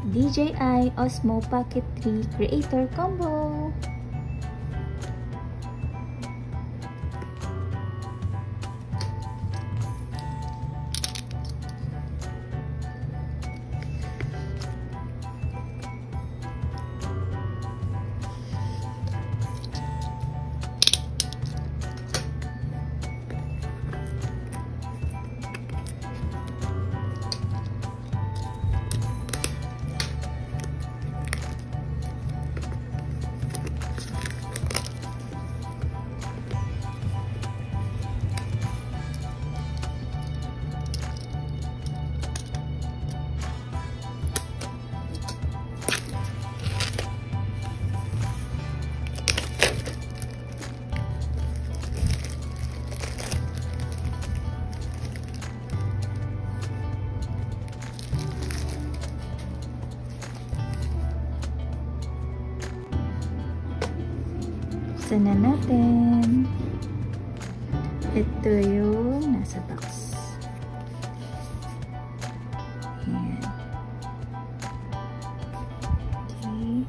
DJI Osmo Pocket 3 Creator Combo. Buksan na natin. Ito yung nasa box. Ayan. Okay.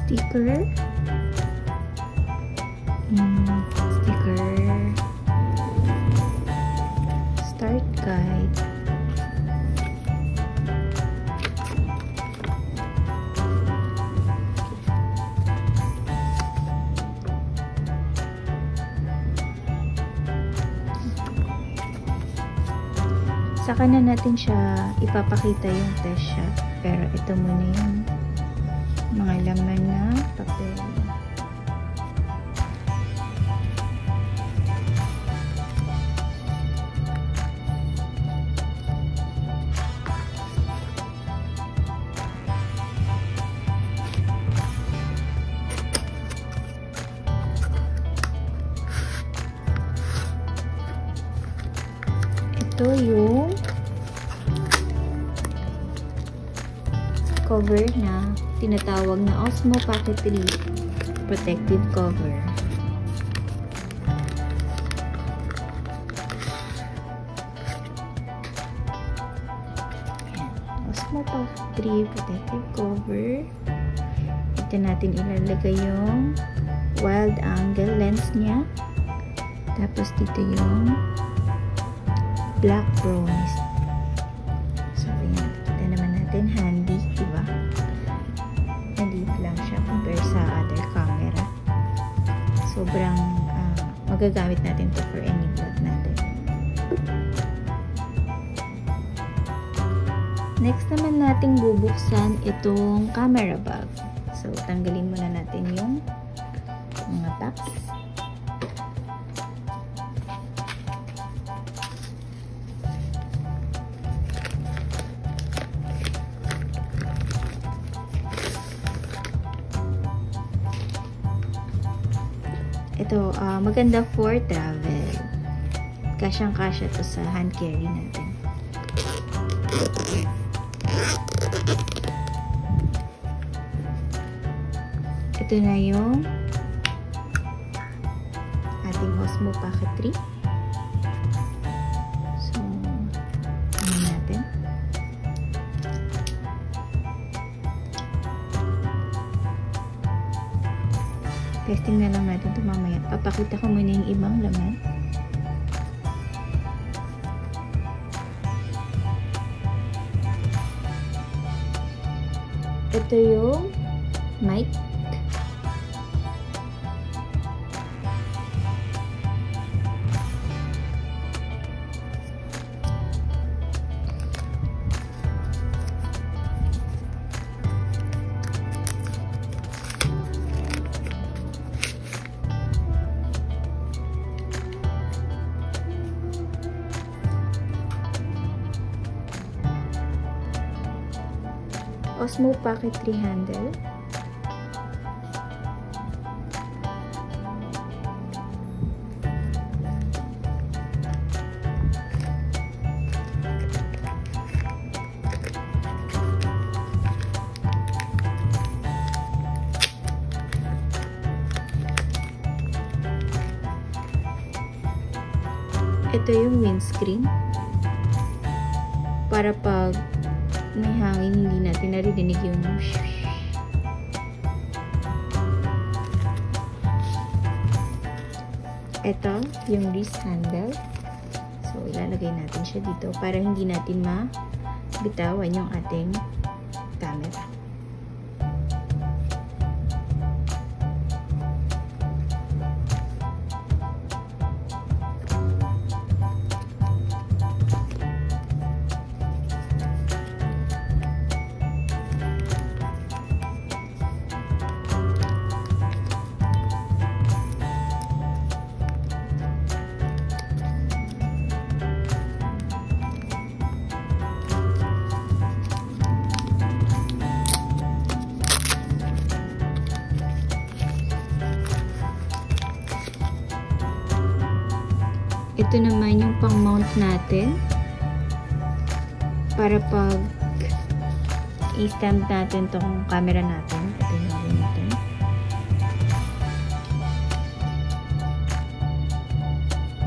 Sticker. Sticker. Start guide. Saka na natin siya ipapakita yung test shot. Pero ito muna yung mga laman na papel. Ito yung cover na tinatawag na Osmo Pocket 3 protective cover. Ayan. Osmo Pocket 3 protective cover. Ito natin ilalagay yung wide angle lens niya. Tapos dito yung black bronze. So, ayan. Kita naman natin handy, diba? Maliit lang siya compare sa other camera. Sobrang magagamit natin to for any vlog natin. Next naman nating bubuksan itong camera bag. So, tanggalin muna natin yung mga box. Ito, maganda for travel. Kasyang-kasya to sa hand carry natin. Ito na yung ating Osmo Pocket 3. So, ano natin? Testing na lang natin ito mamaya. Papakita ko muna yung ibang laman. Ito yung mic. Osmo Pocket 3 handle. Ito yung windscreen. Para pag may hangin, hindi natin naririnig yung shhh. Ito yung wrist handle. So, ilalagay natin siya dito para hindi natin mabitawan yung ating camera. Ito naman yung pang-mount natin para pag i-stand natin tong camera natin. Ito yung gawin natin.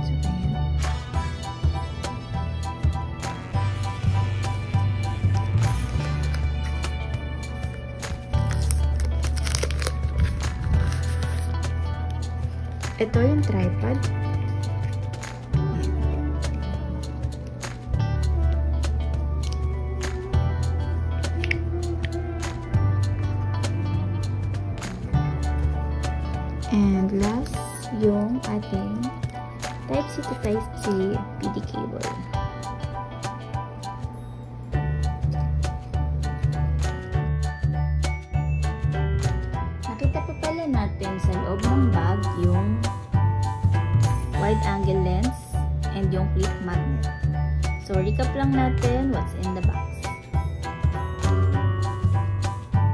So, ayan. Ito yung tripod. And last, yung ating Type-C to Type-C PD cable. Nakita pa pala natin sa loob ng bag yung wide-angle lens and yung clip magnet. So, recap lang natin what's in the box.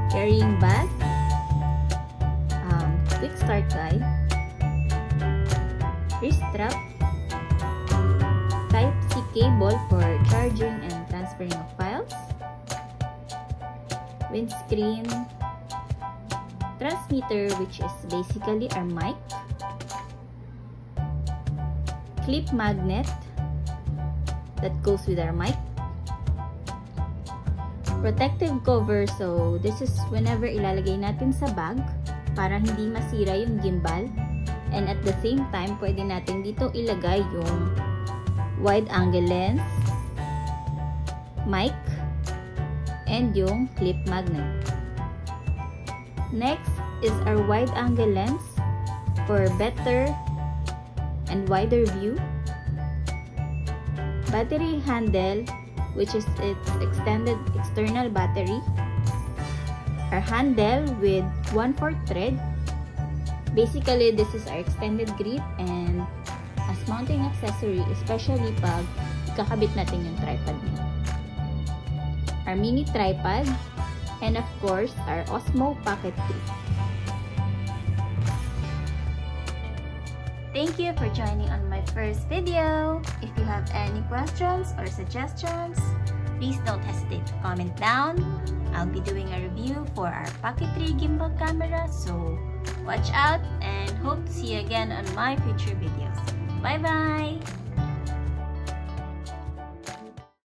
Carrying bag, quick start guide, wrist strap, Type-C cable for charging and transferring of files, windscreen, transmitter which is basically our mic, clip magnet that goes with our mic, protective cover, so this is whenever ilalagay natin sa bag para hindi masira yung gimbal, and at the same time pwede natin dito ilagay yung wide angle lens, mic, and yung clip magnet. Next is our wide angle lens for better and wider view, battery handle which is its extended external battery, our handle with 1/4 thread. Basically, this is our extended grip and as mounting accessory, especially pag kakabit natin yung tripod niya. Our mini tripod, and of course, our Osmo Pocket 3. Thank you for joining on my first video. If you have any questions or suggestions, please don't hesitate to comment down. I'll be doing a review for our Pocket 3 gimbal camera, so watch out and hope to see you again on my future videos. Bye bye!